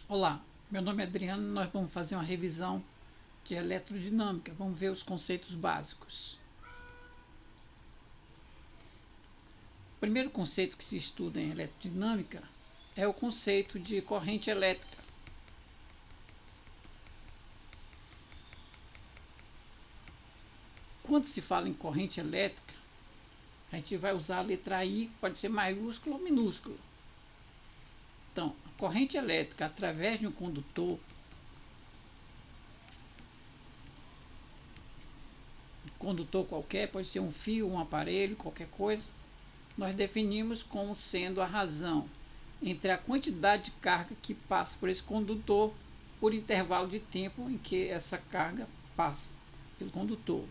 Olá, meu nome é Adriano e nós vamos fazer uma revisão de eletrodinâmica. Vamos ver os conceitos básicos. O primeiro conceito que se estuda em eletrodinâmica é o conceito de corrente elétrica. Quando se fala em corrente elétrica, a gente vai usar a letra I, que pode ser maiúscula ou minúscula. Então, a corrente elétrica através de um condutor qualquer, pode ser um fio, um aparelho, qualquer coisa, nós definimos como sendo a razão entre a quantidade de carga que passa por esse condutor por intervalo de tempo em que essa carga passa pelo condutor.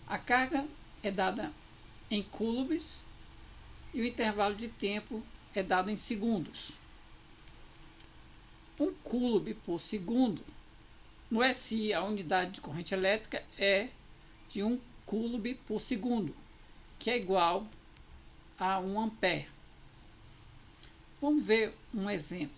A carga é dada em coulombs e o intervalo de tempo é dado em segundos. Um coulomb por segundo, no SI a unidade de corrente elétrica é de 1 coulomb por segundo, que é igual a 1 ampere. Vamos ver um exemplo.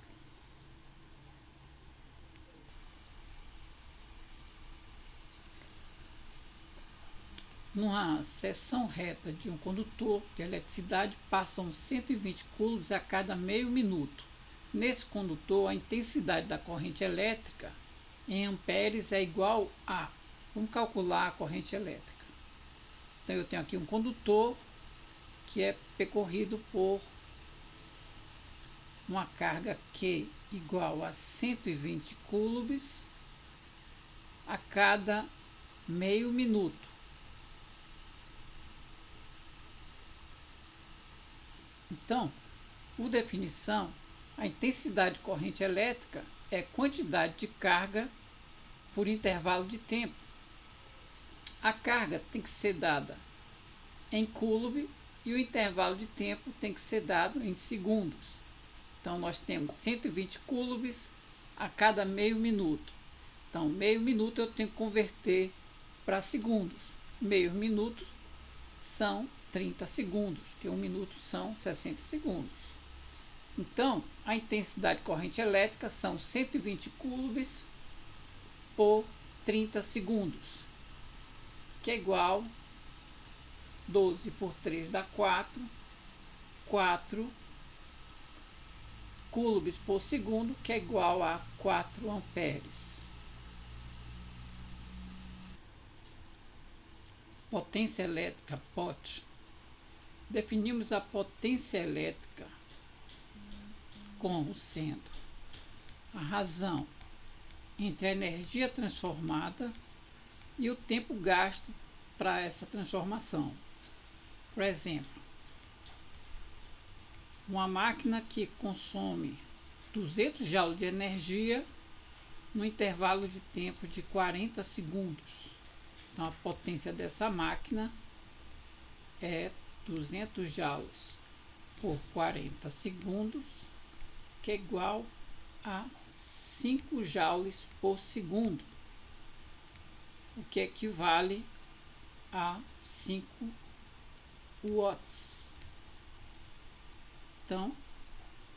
Numa seção reta de um condutor de eletricidade passam 120 coulombs a cada meio minuto. Nesse condutor, a intensidade da corrente elétrica em amperes é igual a... Vamos calcular a corrente elétrica. Então, eu tenho aqui um condutor que é percorrido por uma carga Q igual a 120 coulombs a cada meio minuto. Então, por definição, a intensidade de corrente elétrica é quantidade de carga por intervalo de tempo. A carga tem que ser dada em coulomb e o intervalo de tempo tem que ser dado em segundos. Então, nós temos 120 coulombs a cada meio minuto. Então, meio minuto eu tenho que converter para segundos. Meio minuto são 30 segundos, porque 1 minuto são 60 segundos. Então, a intensidade de corrente elétrica são 120 coulombs por 30 segundos, que é igual 12 por 3 dá 4 coulombs por segundo, que é igual a 4 amperes. Potência elétrica, POT. Definimos a potência elétrica como sendo a razão entre a energia transformada e o tempo gasto para essa transformação. Por exemplo, uma máquina que consome 200 joules de energia no intervalo de tempo de 40 segundos. Então, a potência dessa máquina é 200 joules por 40 segundos, que é igual a 5 joules por segundo, o que equivale a 5 watts. Então,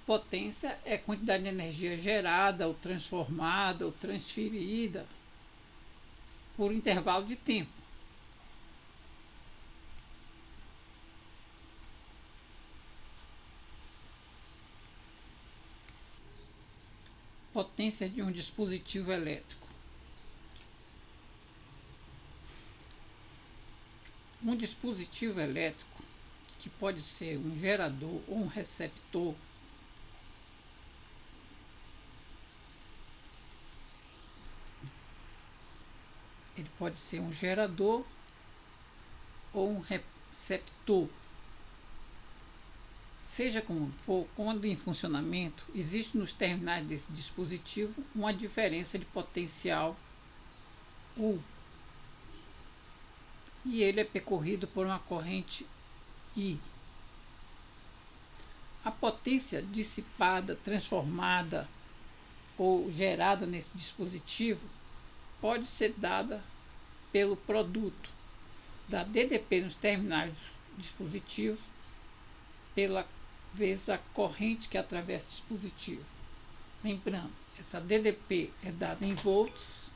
potência é a quantidade de energia gerada, ou transformada, ou transferida por intervalo de tempo. Potência de um dispositivo elétrico. Um dispositivo elétrico, que pode ser um gerador ou um receptor, ele pode ser um gerador ou um receptor. Seja como for, quando em funcionamento, existe nos terminais desse dispositivo uma diferença de potencial U. E ele é percorrido por uma corrente I. A potência dissipada, transformada ou gerada nesse dispositivo pode ser dada pelo produto da DDP nos terminais do dispositivo pela vezes a corrente que atravessa o dispositivo. Lembrando, essa DDP é dada em volts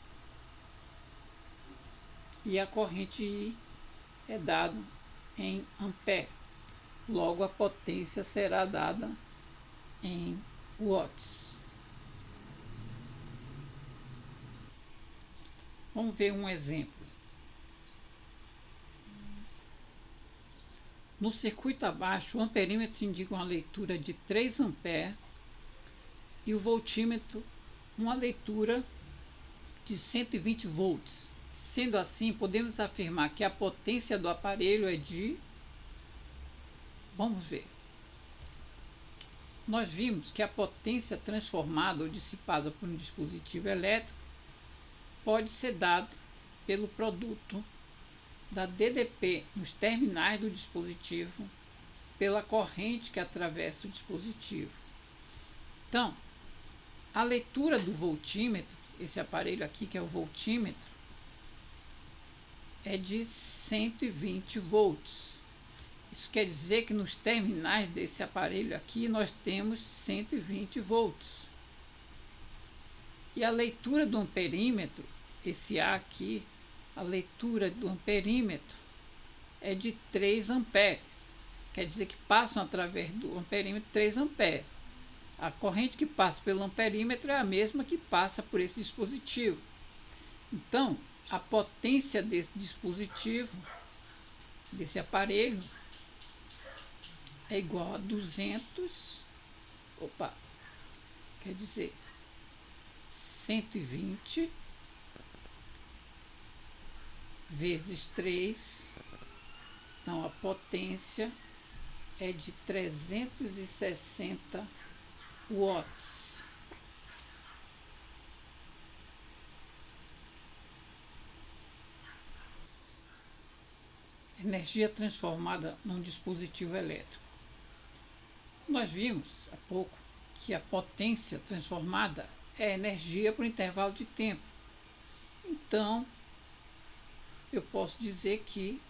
e a corrente I é dada em ampere. Logo, a potência será dada em watts. Vamos ver um exemplo. No circuito abaixo, o amperímetro indica uma leitura de 3 A e o voltímetro uma leitura de 120 volts. Sendo assim, podemos afirmar que a potência do aparelho é de... Vamos ver. Nós vimos que a potência transformada ou dissipada por um dispositivo elétrico pode ser dada pelo produto da DDP nos terminais do dispositivo pela corrente que atravessa o dispositivo. Então, a leitura do voltímetro, esse aparelho aqui que é o voltímetro, é de 120 volts. Isso quer dizer que nos terminais desse aparelho aqui nós temos 120 volts. E a leitura do amperímetro, esse A aqui, a leitura do amperímetro é de 3 amperes. Quer dizer que passam através do amperímetro 3 amperes. A corrente que passa pelo amperímetro é a mesma que passa por esse dispositivo. Então, a potência desse dispositivo, desse aparelho, é igual a 200, quer dizer, 120 vezes 3, então a potência é de 360 watts. Energia transformada num dispositivo elétrico. Nós vimos há pouco que a potência transformada é energia por intervalo de tempo. Então, eu posso dizer que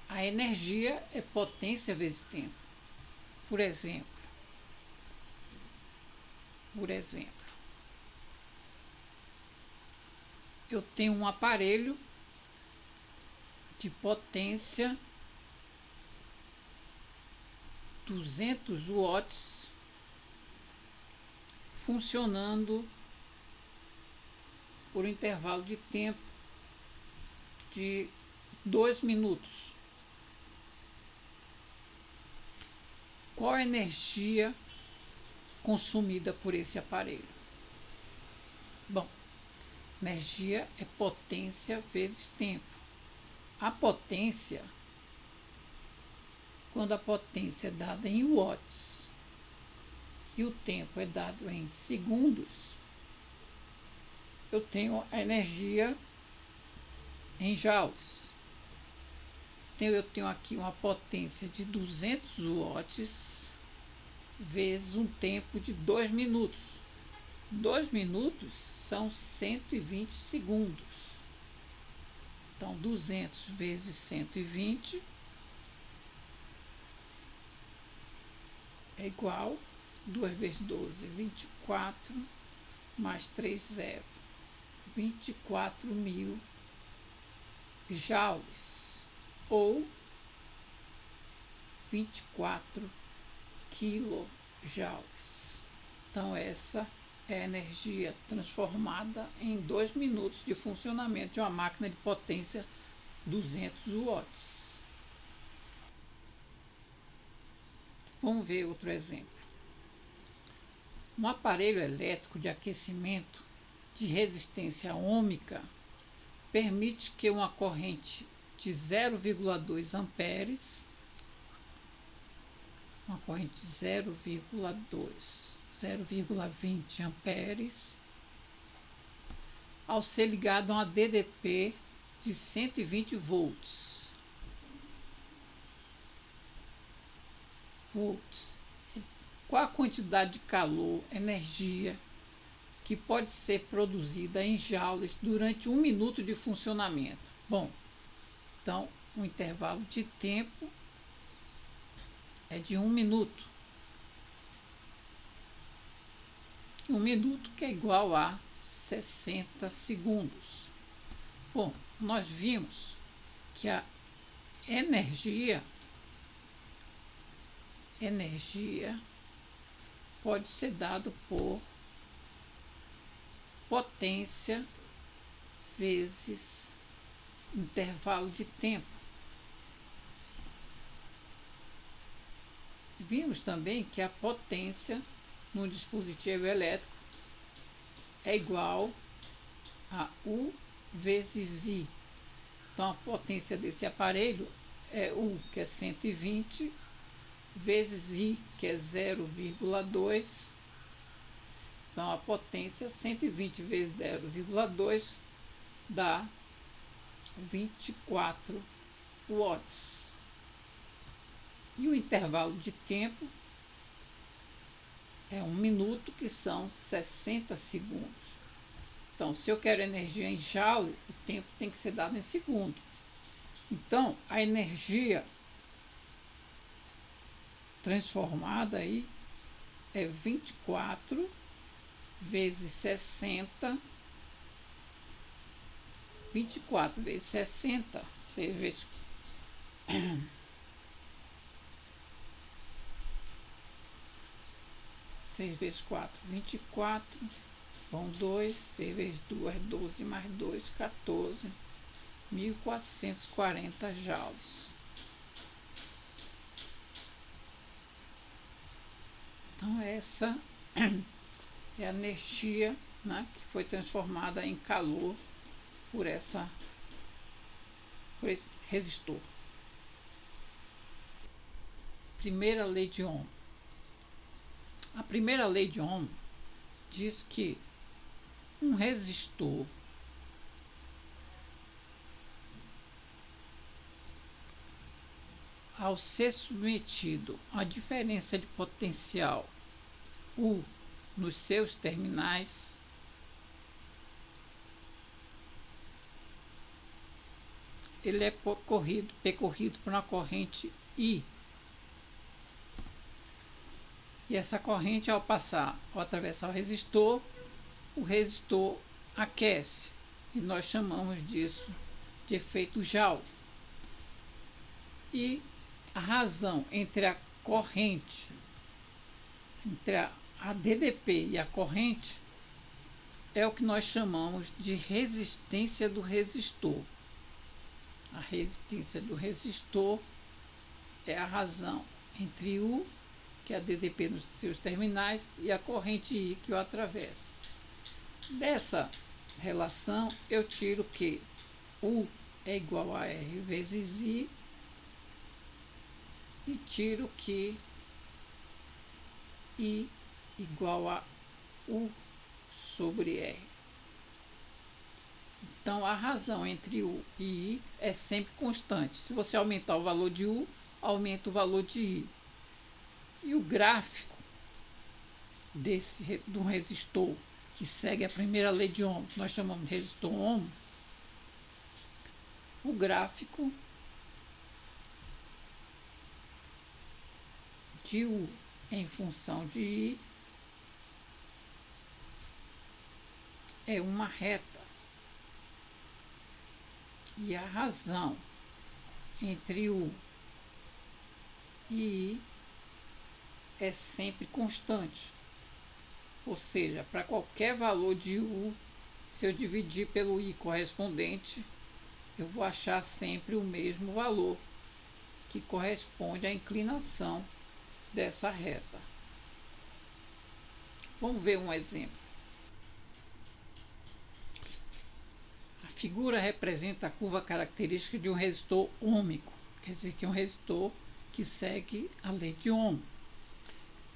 a energia é potência vezes tempo. Por exemplo, eu tenho um aparelho de potência 200 watts funcionando por um intervalo de tempo de 2 minutos. Qual a energia consumida por esse aparelho? Bom, energia é potência vezes tempo. A potência, quando a potência é dada em watts e o tempo é dado em segundos, eu tenho a energia em joules. Então, eu tenho aqui uma potência de 200 watts vezes um tempo de 2 minutos. 2 minutos são 120 segundos. Então, 200 vezes 120 é igual, 2 vezes 12, 24, mais 3 zero, 24.000 joules, ou 24 quilojoules. Então, essa é a energia transformada em 2 minutos de funcionamento de uma máquina de potência 200 watts. Vamos ver outro exemplo. Um aparelho elétrico de aquecimento de resistência ohmica permite que uma corrente de 0,2 amperes, uma corrente de 0,20 amperes, ao ser ligado a uma DDP de 120 volts. Qual a quantidade de calor, energia que pode ser produzida em joules durante 1 minuto de funcionamento? Bom, então o intervalo de tempo é de 1 minuto. 1 minuto, que é igual a 60 segundos. Bom, nós vimos que a energia pode ser dada por potência vezes intervalo de tempo. Vimos também que a potência no dispositivo elétrico é igual a U vezes I. Então, a potência desse aparelho é U, que é 120, vezes I, que é 0,2. Então, a potência 120 vezes 0,2 dá 24 watts. E o intervalo de tempo é 1 minuto, que são 60 segundos. Então, se eu quero energia em joule, o tempo tem que ser dado em segundo. Então, a energia transformada aí é 24 vezes 60. 24 vezes 60, 6 vezes 6 vezes 4, 24, vão 2, 6 vezes 2, 12, mais 2, 14, 1.440 joules. Então, essa é a energia, né, que foi transformada em calor por esse resistor. Primeira lei de Ohm. A primeira lei de Ohm diz que um resistor ao ser submetido à diferença de potencial U nos seus terminais, ele é percorrido por uma corrente I. E essa corrente, ao atravessar o resistor aquece. E nós chamamos disso de efeito Joule. E a razão entre a corrente, entre a DDP e a corrente, é o que nós chamamos de resistência do resistor. A resistência do resistor é a razão entre U, que é a DDP nos seus terminais, e a corrente I, que o atravessa. Dessa relação, eu tiro que U é igual a R vezes I, e tiro que I igual a U sobre R. Então, a razão entre U e I é sempre constante. Se você aumentar o valor de U, aumenta o valor de I. E o gráfico de um resistor que segue a primeira lei de Ohm, que nós chamamos de resistor Ohm, o gráfico de U em função de I é uma reta. E a razão entre U e I é sempre constante. Ou seja, para qualquer valor de U, se eu dividir pelo I correspondente, eu vou achar sempre o mesmo valor, que corresponde à inclinação dessa reta. Vamos ver um exemplo. A figura representa a curva característica de um resistor ohmico, quer dizer que é um resistor que segue a lei de Ohm.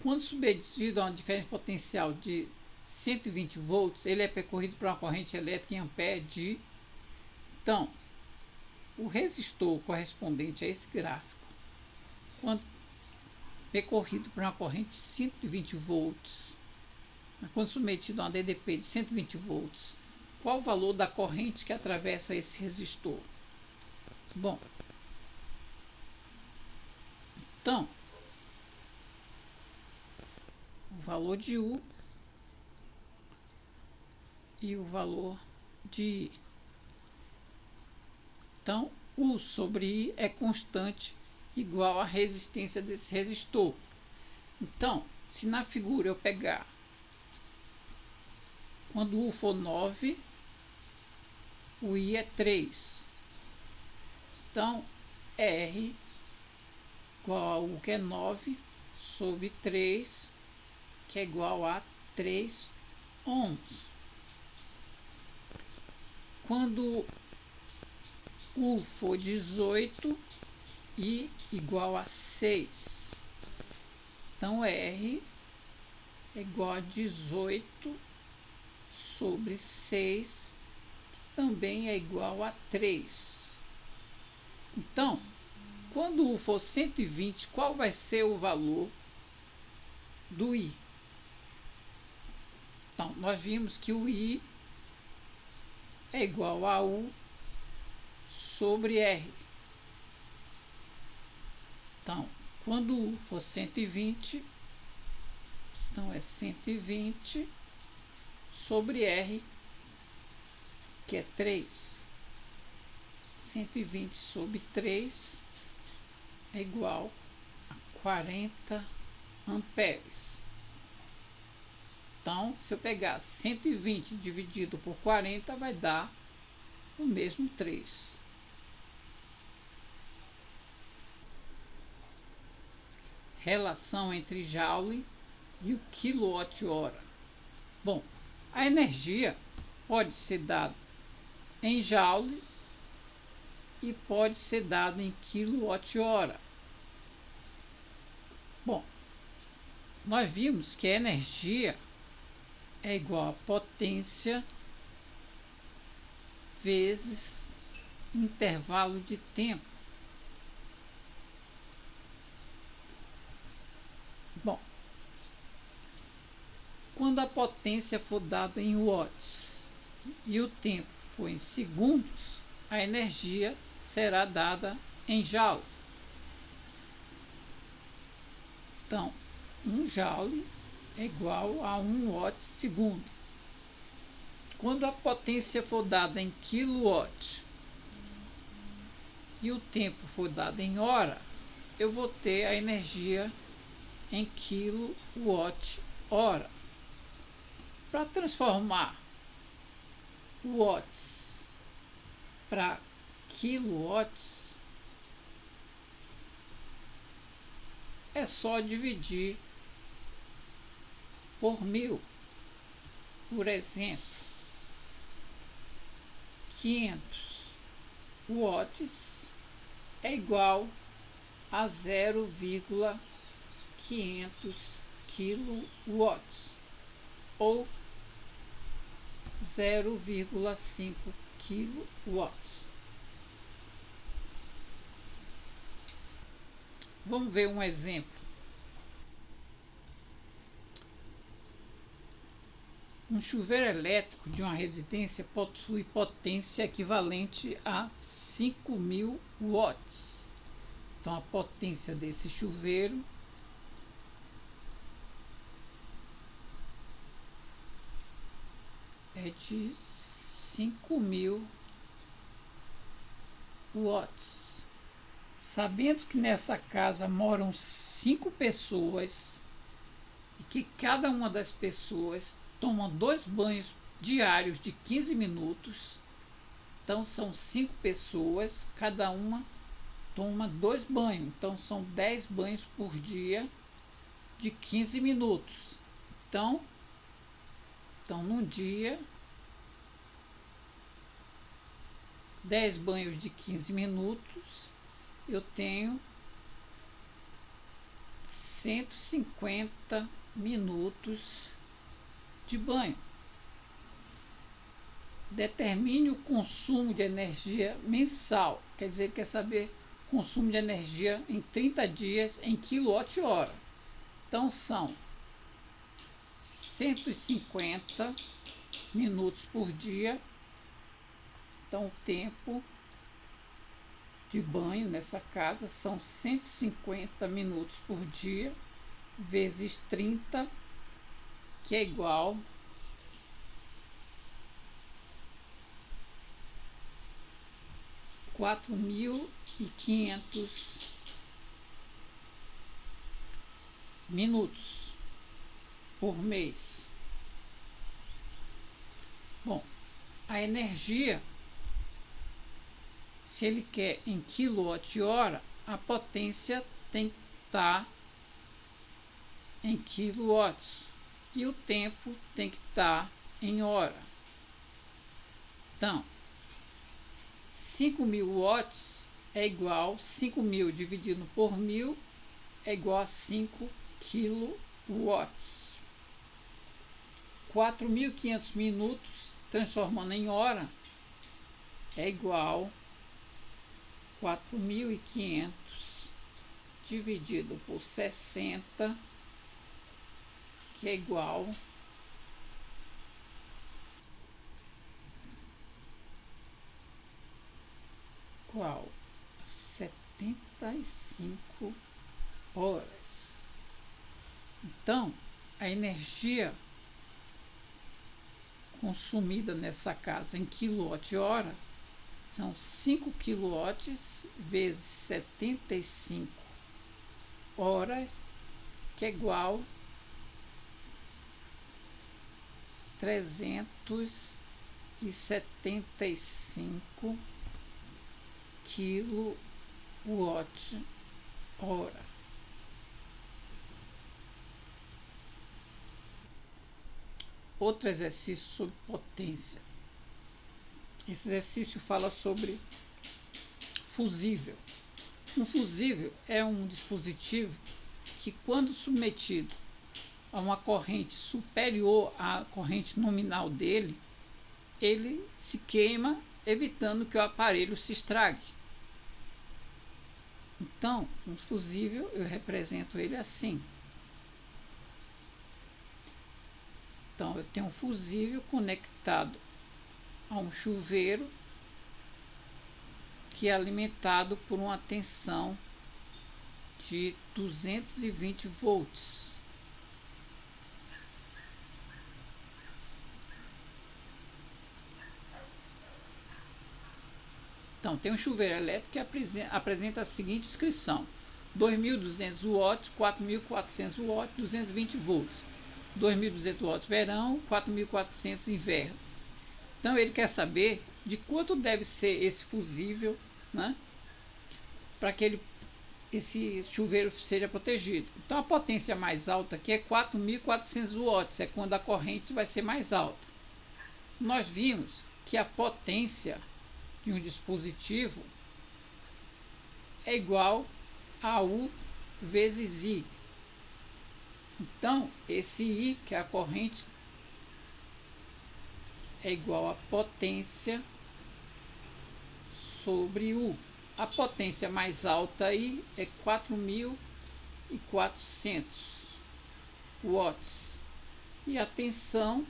Quando submetido a uma diferença potencial de 120 volts, ele é percorrido por uma corrente elétrica em ampere de... Então, o resistor correspondente a esse gráfico, quando percorrido por uma corrente de 120 volts, quando submetido a uma DDP de 120 volts, qual o valor da corrente que atravessa esse resistor? Bom, então, o valor de U e o valor de I. Então, U sobre I é constante igual à resistência desse resistor. Então, se na figura eu pegar, quando U for 9, o I é 3. Então, R igual a U, que é 9, sobre 3, que é igual a 3 ohms. Quando U for 18, I igual a 6. Então, R é igual a 18 sobre 6, que também é igual a 3. Então, quando U for 120, qual vai ser o valor do I? Então, nós vimos que o I é igual a U sobre R. Então, quando U for 120, então é 120 sobre R, que é 3. 120 sobre 3 é igual a 40 amperes. Então, se eu pegar 120 dividido por 40, vai dar o mesmo 3. Relação entre Joule e o quilowatt-hora. Bom, a energia pode ser dada em Joule e pode ser dada em quilowatt-hora. Bom, nós vimos que a energia é igual a potência vezes intervalo de tempo. Bom, quando a potência for dada em watts e o tempo for em segundos, a energia será dada em joule. Então, 1 joule é igual a 1 watt segundo. Quando a potência for dada em kilowatt e o tempo for dado em hora, eu vou ter a energia em quilowatt-hora. Para transformar watts para quilowatts, é só dividir por 1000. Por exemplo, 500 watts é igual a 0,500 kilowatts ou 0,5 kilowatts. Vamos ver um exemplo. Um chuveiro elétrico de uma residência possui potência equivalente a 5.000 watts. Então, a potência desse chuveiro é de 5.000 watts. Sabendo que nessa casa moram 5 pessoas e que cada uma das pessoas toma 2 banhos diários de 15 minutos, então são 5 pessoas, cada uma toma 2 banhos, então são 10 banhos por dia de 15 minutos. Então num dia, 10 banhos de 15 minutos, eu tenho 150 minutos de banho. Determine o consumo de energia mensal, quer dizer, quer saber consumo de energia em 30 dias em quilowatt-hora. Então são 150 minutos por dia. Então o tempo de banho nessa casa são 150 minutos por dia vezes 30, que é igual 4.500 minutos por mês. Bom, a energia, se ele quer em quilowatt-hora, a potência tem que estar em quilowatts e o tempo tem que estar em hora. Então, 5.000 watts é igual, 5.000 dividido por 1.000 é igual a 5 kilowatts. 4.500 minutos, transformando em hora, é igual 4.500 dividido por 60, que é igual a 75 horas. Então, a energia consumida nessa casa em quilowatt-hora são 5 quilowatts vezes 75 horas, que é igual a 375 quilowatt-hora. Outro exercício sobre potência. Esse exercício fala sobre fusível. Um fusível é um dispositivo que, quando submetido a uma corrente superior à corrente nominal dele, ele se queima, evitando que o aparelho se estrague. Então, um fusível, eu represento ele assim. Então, eu tenho um fusível conectado a um chuveiro que é alimentado por uma tensão de 220 volts. Então, tem um chuveiro elétrico que apresenta a seguinte descrição: 2.200 watts, 4.400 watts, 220 volts. 2.200 watts verão, 4.400 inverno. Então, ele quer saber de quanto deve ser esse fusível, né, para que esse chuveiro seja protegido. Então, a potência mais alta aqui é 4.400 watts, é quando a corrente vai ser mais alta. Nós vimos que a potência de um dispositivo é igual a U vezes I. Então, esse I, que é a corrente, é igual a potência sobre U. A potência mais alta aí é 4.400 watts. E a tensão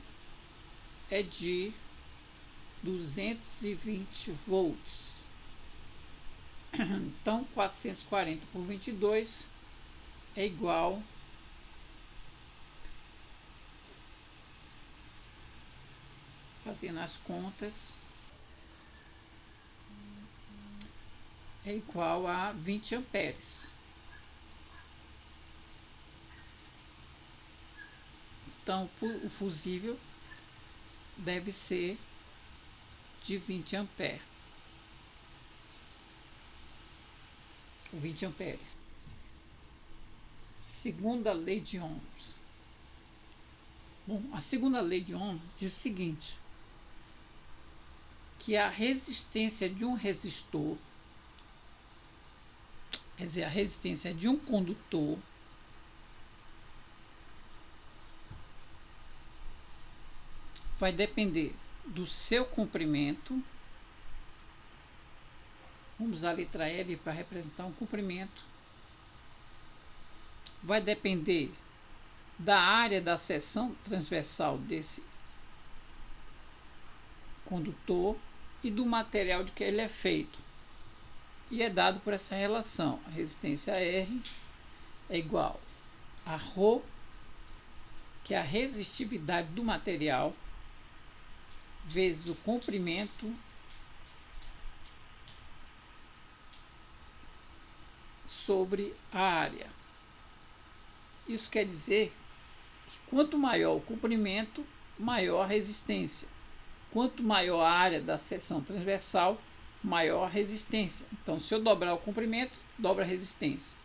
é de 220 volts. Então, 440 por 22 é igual fazendo as contas, é igual a 20 amperes. Então, o fusível deve ser de 20 amperes. 20 amperes. Segunda lei de Ohms. Bom, a segunda lei de Ohms diz o seguinte: que a resistência de um resistor, quer dizer, a resistência de um condutor, vai depender do seu comprimento. Vamos usar a letra L para representar um comprimento. Vai depender da área da seção transversal desse condutor e do material de que ele é feito. E é dado por essa relação. A resistência R é igual a ρ, que é a resistividade do material, vezes o comprimento sobre a área. Isso quer dizer que quanto maior o comprimento, maior a resistência. Quanto maior a área da seção transversal, maior a resistência. Então, se eu dobrar o comprimento, dobra a resistência.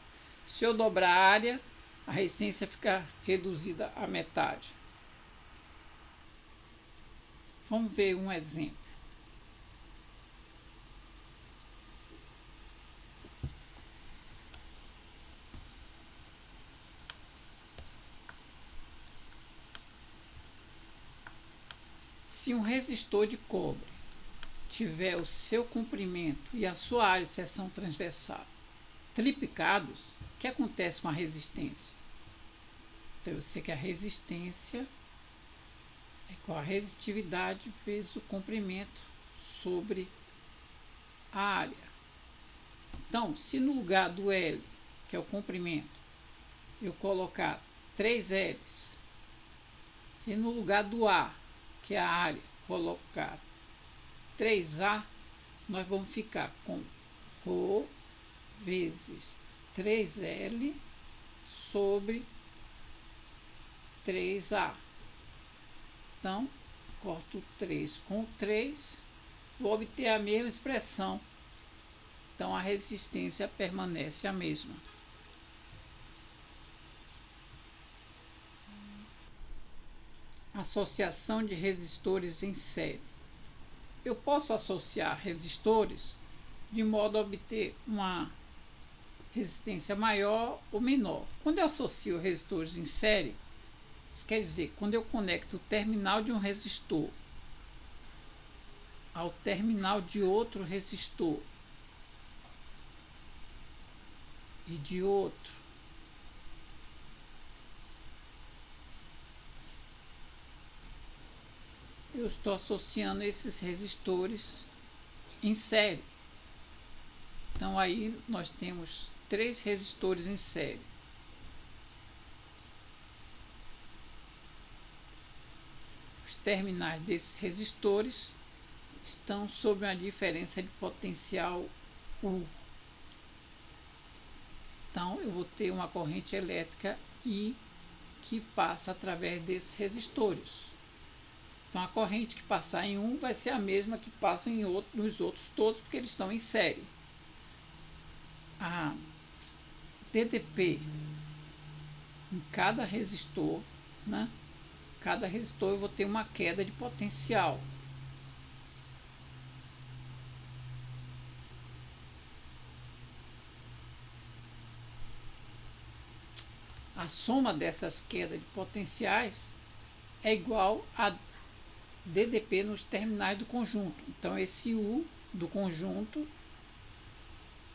Se eu dobrar a área, a resistência fica reduzida à metade. Vamos ver um exemplo. Se um resistor de cobre tiver o seu comprimento e a sua área de seção transversal triplicados, o que acontece com a resistência? Então, eu sei que a resistência é igual a resistividade vezes o comprimento sobre a área. Então, se no lugar do L, que é o comprimento, eu colocar 3 L's, e no lugar do A, que é a área, colocar 3A, nós vamos ficar com ρ vezes 3L sobre 3A. Então, corto 3 com 3, vou obter a mesma expressão. Então, a resistência permanece a mesma. Associação de resistores em série. Eu posso associar resistores de modo a obter uma resistência maior ou menor. Quando eu associo resistores em série, isso quer dizer, quando eu conecto o terminal de um resistor ao terminal de outro resistor e de outro, eu estou associando esses resistores em série. Então aí nós temos 3 resistores em série. Os terminais desses resistores estão sob uma diferença de potencial U. Então eu vou ter uma corrente elétrica I que passa através desses resistores. Então a corrente que passar em um vai ser a mesma que passa em outro, nos outros todos, porque eles estão em série. A DDP em cada resistor, né? Cada resistor eu vou ter uma queda de potencial. A soma dessas quedas de potenciais é igual a DDP nos terminais do conjunto. Então, esse U do conjunto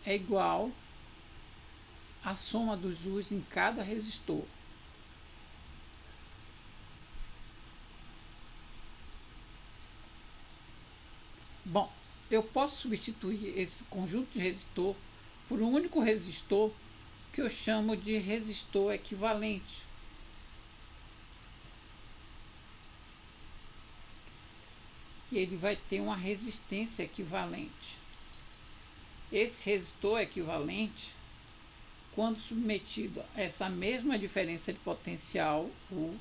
é igual à soma dos U's em cada resistor. Bom, eu posso substituir esse conjunto de resistor por um único resistor que eu chamo de resistor equivalente. E ele vai ter uma resistência equivalente. Esse resistor equivalente, quando submetido a essa mesma diferença de potencial, U,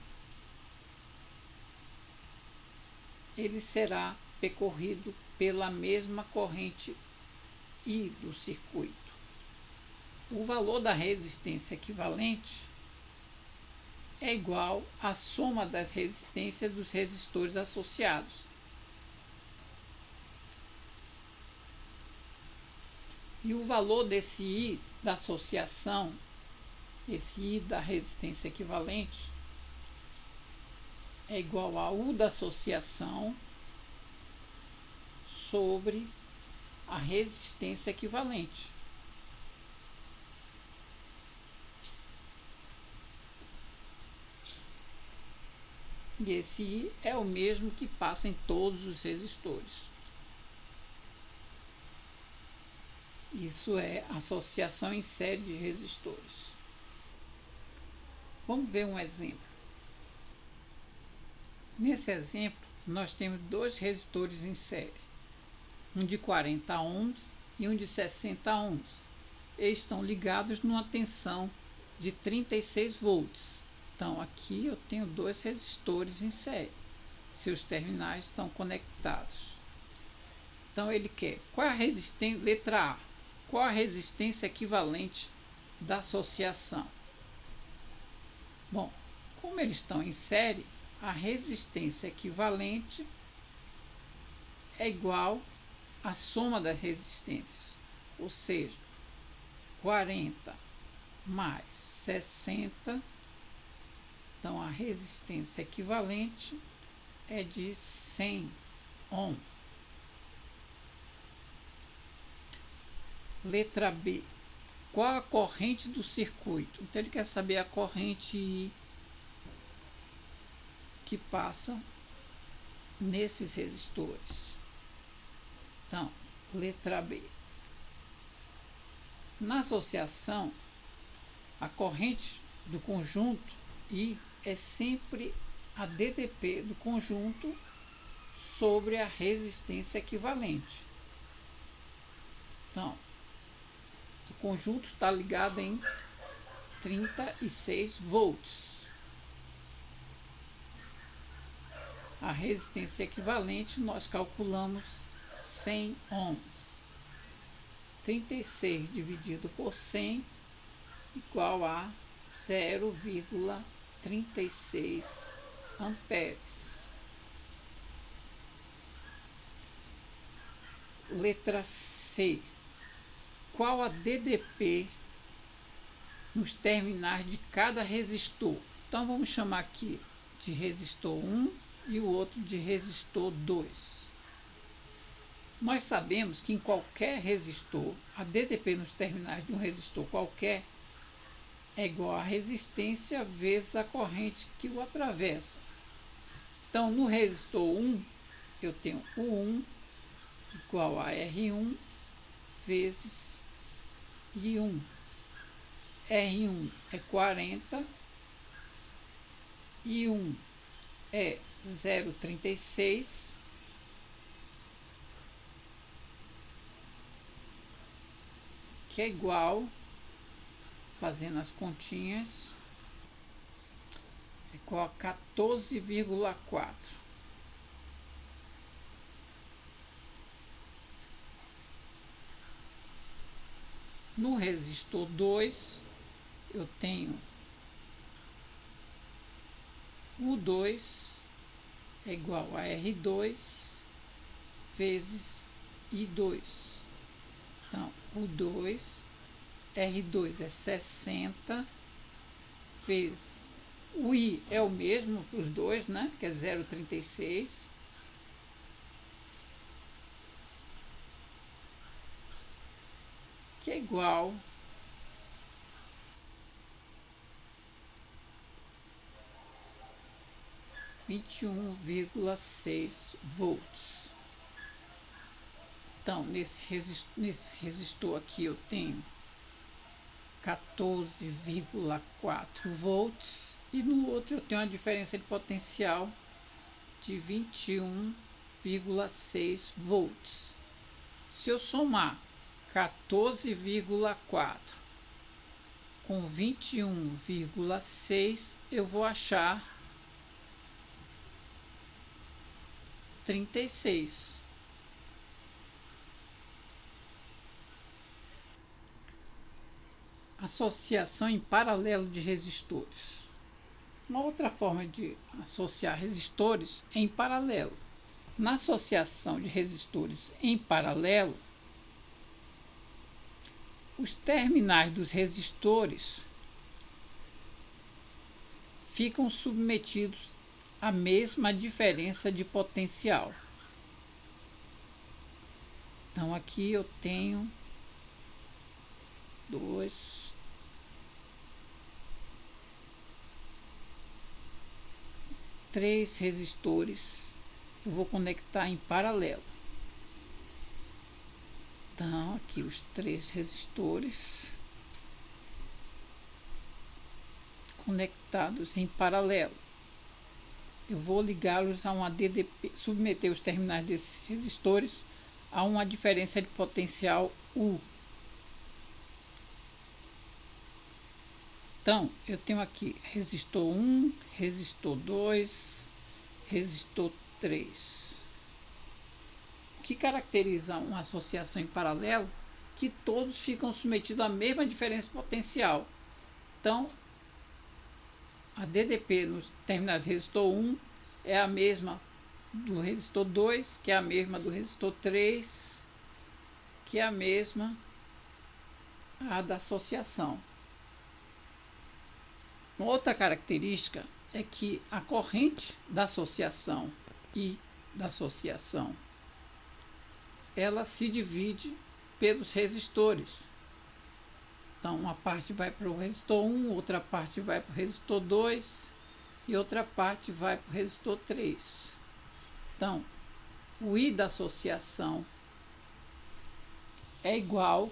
ele será percorrido pela mesma corrente I do circuito. O valor da resistência equivalente é igual à soma das resistências dos resistores associados. E o valor desse I da associação, esse I da resistência equivalente, é igual a U da associação sobre a resistência equivalente. E esse I é o mesmo que passa em todos os resistores. Isso é associação em série de resistores. Vamos ver um exemplo. Nesse exemplo, nós temos 2 resistores em série, um de 40 ohms e um de 60 ohms. eles estão ligados numa tensão de 36 volts. Então, aqui eu tenho dois resistores em série. Seus terminais estão conectados. Então, ele quer qual a resistência, letra A, qual a resistência equivalente da associação. Bom, como eles estão em série, a resistência equivalente é igual à soma das resistências, ou seja, 40 mais 60, então a resistência equivalente é de 100 ohm. Letra B, qual a corrente do circuito? Então ele quer saber a corrente I que passa nesses resistores. Então, letra B. Na associação, a corrente do conjunto I é sempre a DDP do conjunto sobre a resistência equivalente. Então, o conjunto está ligado em 36 volts. A resistência equivalente nós calculamos 100 ohms. 36 dividido por 100 igual a 0,36 amperes. Letra C. Qual a DDP nos terminais de cada resistor? Então vamos chamar aqui de resistor 1 e o outro de resistor 2. Nós sabemos que em qualquer resistor, a DDP nos terminais de um resistor qualquer é igual a resistência vezes a corrente que o atravessa. Então, no resistor 1, eu tenho o 1 igual a R1 vezes I1. R1 é 40, I1 é 0,36, que é igual, fazendo as continhas, é igual a 14,4. No resistor 2, eu tenho o 2 é igual a R2 vezes I2. Então, o 2, R2 é 60, vezes o I é o mesmo para os dois, né? Que é 0,36. Que é igual a 21,6 volts. Então, nesse resistor aqui eu tenho 14,4 volts e no outro eu tenho uma diferença de potencial de 21,6 volts. Se eu somar 14,4 com 21,6, eu vou achar 36. Associação em paralelo de resistores. Uma outra forma de associar resistores é em paralelo. Na associação de resistores em paralelo, os terminais dos resistores ficam submetidos à mesma diferença de potencial. Então aqui eu tenho três resistores. Eu vou conectar em paralelo. Então, aqui os três resistores conectados em paralelo. Eu vou ligá-los a uma DDP, submeter os terminais desses resistores a uma diferença de potencial U. Então, eu tenho aqui resistor 1, resistor 2, resistor 3. O que caracteriza uma associação em paralelo? Que todos ficam submetidos à mesma diferença potencial. Então, a DDP no terminal de resistor 1 é a mesma do resistor 2, que é a mesma do resistor 3, que é a mesma da associação. Uma outra característica é que a corrente da associação I da associação, ela se divide pelos resistores. Então, uma parte vai para o resistor 1, outra parte vai para o resistor 2 e outra parte vai para o resistor 3. Então, o I da associação é igual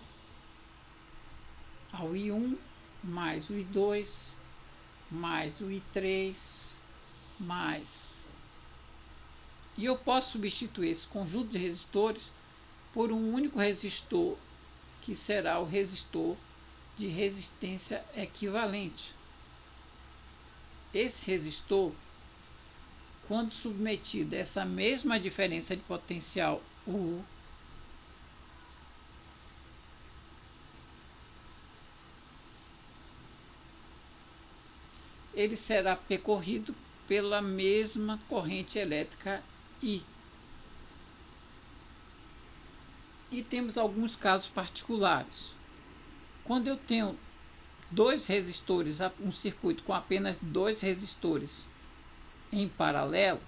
ao I1 mais o I2 mais o I3 mais... E eu posso substituir esse conjunto de resistores por um único resistor, que será o resistor de resistência equivalente. Esse resistor, quando submetido a essa mesma diferença de potencial U, ele será percorrido pela mesma corrente elétrica I. E temos alguns casos particulares. Quando eu tenho dois resistores, um circuito com apenas dois resistores em paralelo,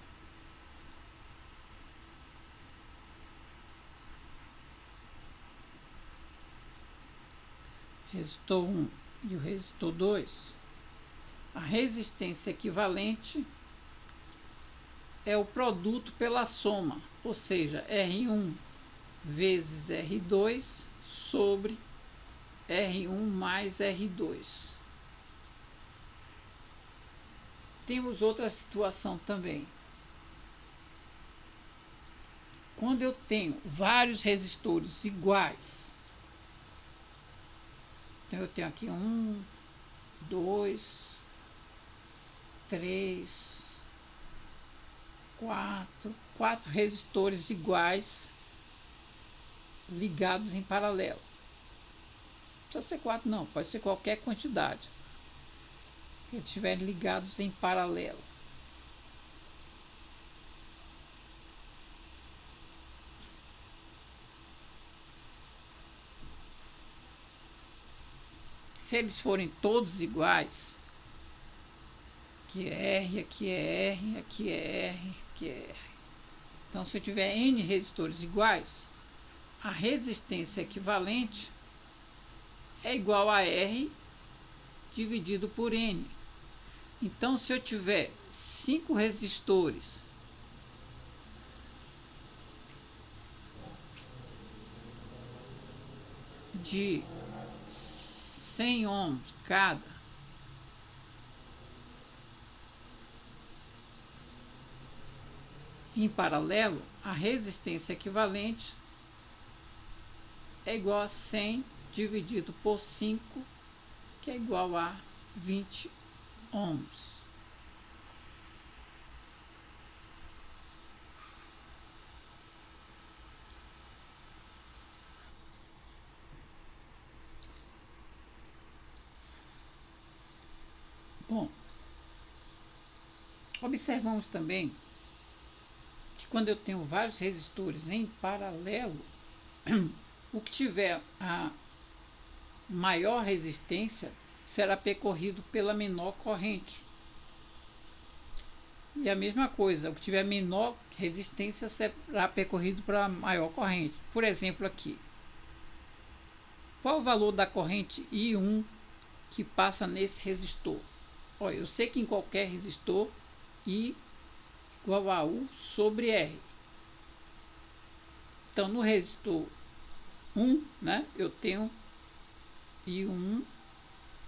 resistor 1 e o resistor 2, a resistência equivalente é o produto pela soma, ou seja, R1 vezes R2 sobre R1 mais R2. Temos outra situação também. Quando eu tenho vários resistores iguais, então eu tenho aqui 1, 2, 3, 4 resistores iguais ligados em paralelo. Não precisa ser 4 não, pode ser qualquer quantidade que estiverem ligados em paralelo. Se eles forem todos iguais, aqui é R, aqui é R, aqui é R, aqui é R. Então, se eu tiver N resistores iguais, a resistência equivalente é igual a R dividido por N. Então, se eu tiver 5 resistores de 100 ohms cada, em paralelo, a resistência equivalente é igual a 100 dividido por 5, que é igual a 20 ohms. Bom, observamos também que quando eu tenho vários resistores em paralelo, o que tiver a maior resistência será percorrido pela menor corrente. E a mesma coisa, o que tiver menor resistência será percorrido pela maior corrente. Por exemplo, aqui. Qual o valor da corrente I1 que passa nesse resistor? Olha, eu sei que em qualquer resistor, I igual a U sobre R. Então, no resistor 1, né, eu tenho I1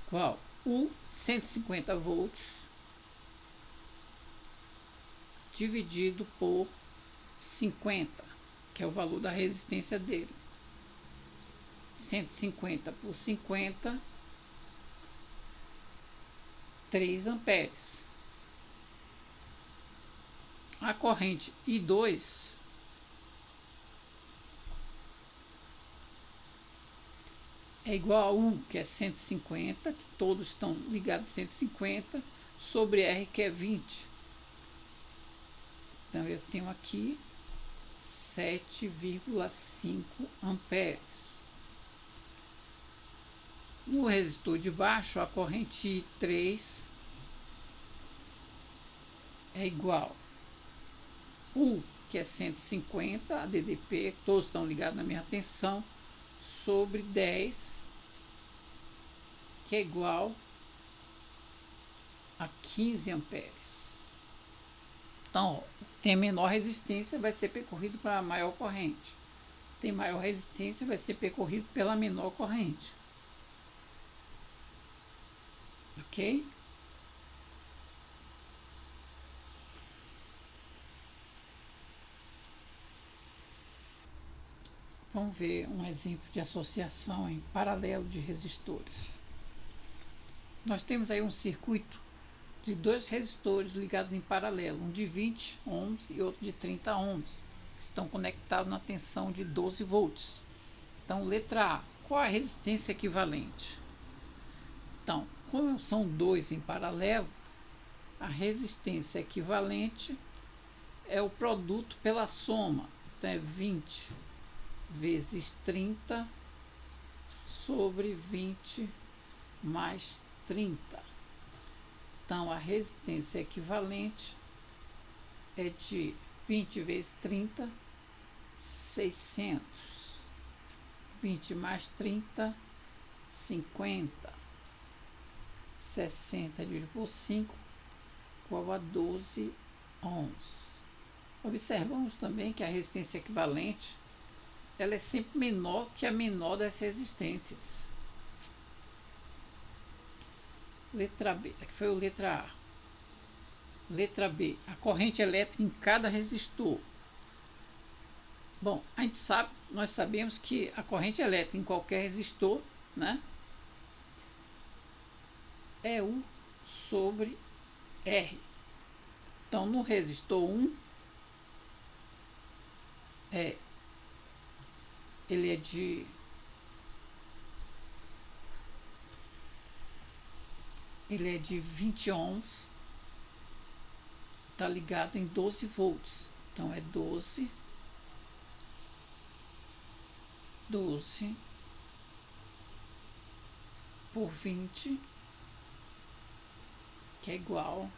igual U 150 volts dividido por 50, que é o valor da resistência dele. 150 por 50 3 amperes. A corrente I2 é igual a U, que é 150, que todos estão ligados a 150, sobre R, que é 20. Então, eu tenho aqui 7,5 amperes. No resistor de baixo, a corrente I3 é igual a U, que é 150, a DDP, todos estão ligados na mesma tensão, sobre 10, que é igual a 15 amperes. Então, tem menor resistência, vai ser percorrido para a maior corrente. Tem maior resistência, vai ser percorrido pela menor corrente. Ok? Vamos ver um exemplo de associação em paralelo de resistores. Nós temos aí um circuito de dois resistores ligados em paralelo, um de 20 ohms e outro de 30 ohms, que estão conectados na tensão de 12 volts. Então, letra A, qual a resistência equivalente? Então, como são dois em paralelo, a resistência equivalente é o produto pela soma. Então, é 20 vezes 30 sobre 20 mais 30. Então, a resistência equivalente é de 20 vezes 30, 600. 20 mais 30, 50. 60 dividido por 5, igual a 12 ohms. Observamos também que a resistência equivalente ela é sempre menor que a menor das resistências. Letra B, aqui foi o letra A. Letra B, a corrente elétrica em cada resistor. Bom, nós sabemos que a corrente elétrica em qualquer resistor, né, é U sobre R. Então, no resistor 1, ele é de 20 ohms, está ligado em 12 volts. Então, é 12 por 20, que é igual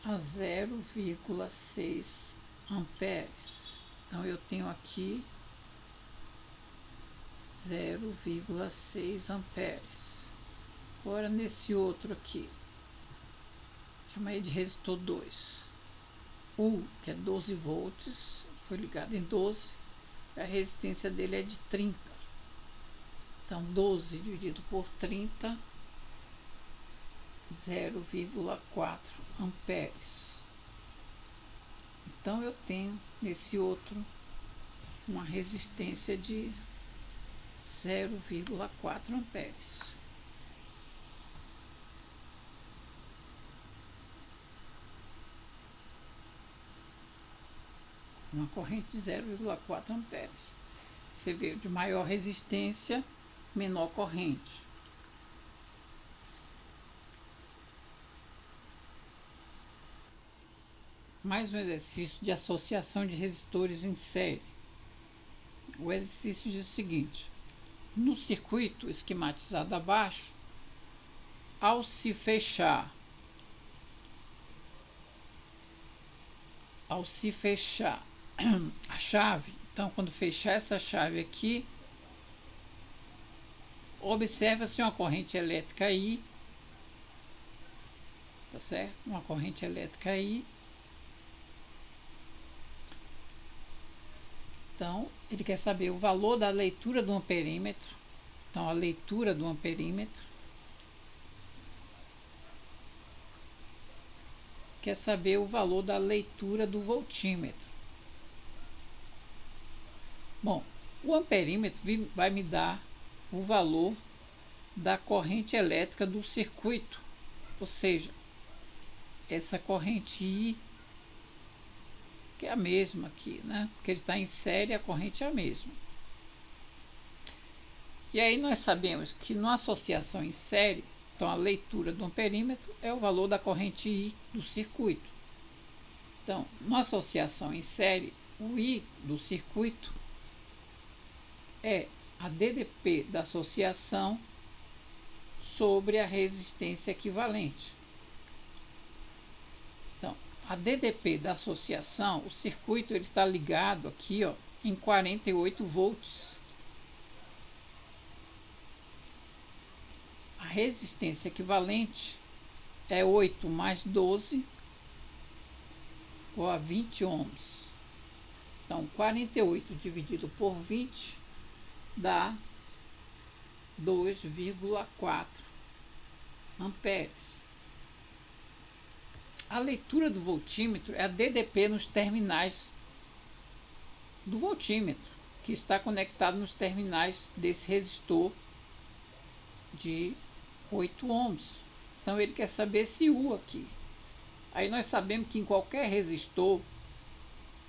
a 0,6 amperes. Então, eu tenho aqui 0,6 amperes. Agora, nesse outro aqui, chamei de resistor 2. U, que é 12 volts, foi ligado em 12, a resistência dele é de 30. Então, 12 dividido por 30, 0,4 amperes. Então, eu tenho nesse outro uma resistência de 0,4 amperes. Uma corrente de 0,4 amperes. Você vê, de maior resistência, menor corrente. Mais um exercício de associação de resistores em série. O exercício diz o seguinte: no circuito esquematizado abaixo, ao se fechar a chave, então quando fechar essa chave aqui, observa-se uma corrente elétrica I, tá certo? Uma corrente elétrica I. Então, ele quer saber o valor da leitura do amperímetro. Então, a leitura do amperímetro. Quer saber o valor da leitura do voltímetro. Bom, o amperímetro vai me dar o valor da corrente elétrica do circuito, ou seja, essa corrente I, que é a mesma aqui, né? Porque ele está em série, a corrente é a mesma. E aí nós sabemos que na associação em série, então a leitura do amperímetro é o valor da corrente I do circuito. Então, na associação em série, o I do circuito é a DDP da associação sobre a resistência equivalente. Então, a DDP da associação, o circuito ele está ligado aqui, ó, em 48 volts. A resistência equivalente é 8 mais 12, igual a 20 ohms. Então, 48 dividido por 20 dá 2,4 amperes. A leitura do voltímetro é a DDP nos terminais do voltímetro, que está conectado nos terminais desse resistor de 8 ohms. Então ele quer saber esse U aqui. Aí nós sabemos que em qualquer resistor,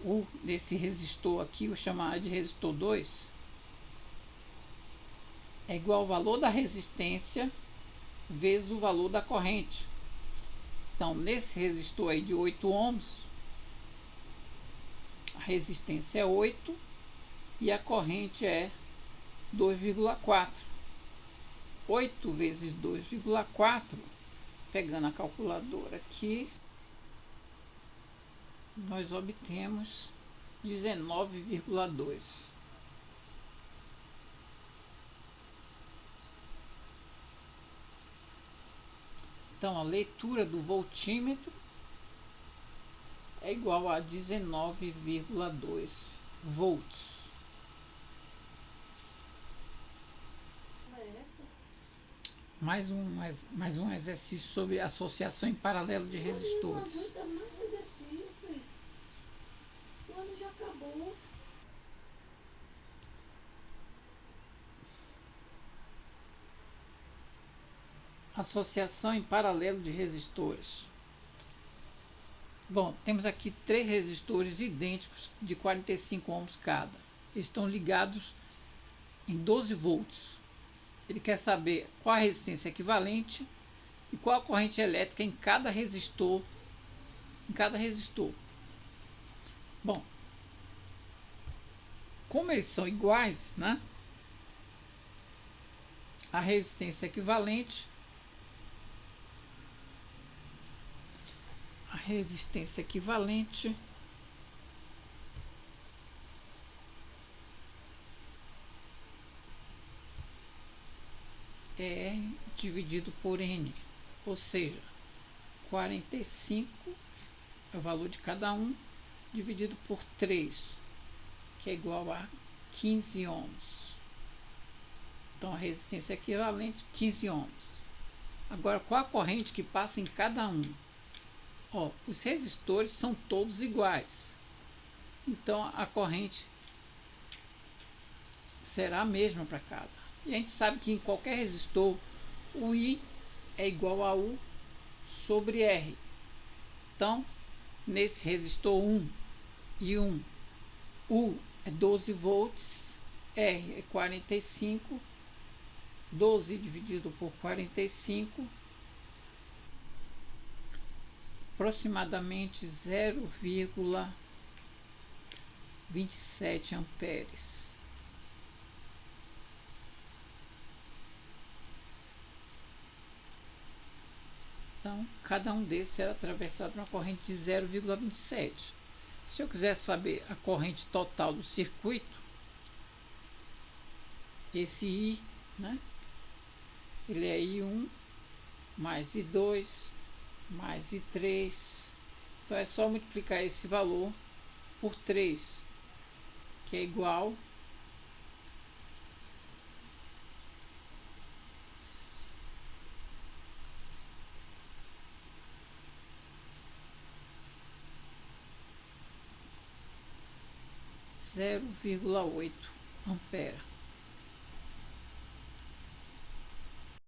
U desse resistor aqui, vou chamar de resistor 2, é igual ao valor da resistência vezes o valor da corrente. Então, nesse resistor aí de 8 ohms, a resistência é 8 e a corrente é 2,4. 8 vezes 2,4, pegando a calculadora aqui, nós obtemos 19,2. Então, a leitura do voltímetro é igual a 19,2 volts. Mais um exercício sobre associação em paralelo de resistores. Não aguenta mais exercícios. O ano já acabou. Associação em paralelo de resistores. Bom, temos aqui 3 resistores idênticos de 45 ohms cada. Eles estão ligados em 12 volts. Ele quer saber qual a resistência equivalente e qual a corrente elétrica em cada resistor. Bom, como eles são iguais, né? A resistência equivalente é R dividido por N, ou seja, 45 é o valor de cada um, dividido por 3, que é igual a 15 ohms. Então, a resistência equivalente, 15 ohms. Agora, qual a corrente que passa em cada um? Ó, os resistores são todos iguais. Então, a corrente será a mesma para cada. E a gente sabe que em qualquer resistor, o I é igual a U sobre R. Então, nesse resistor 1 e 1, U é 12 volts, R é 45, 12 dividido por 45, aproximadamente 0,27 amperes. Então, cada um desses será atravessado por uma corrente de 0,27. Se eu quiser saber a corrente total do circuito, esse I, né? Ele é I1 mais I2 mais I3. Então é só multiplicar esse valor por 3, que é igual a 0,8 ampere.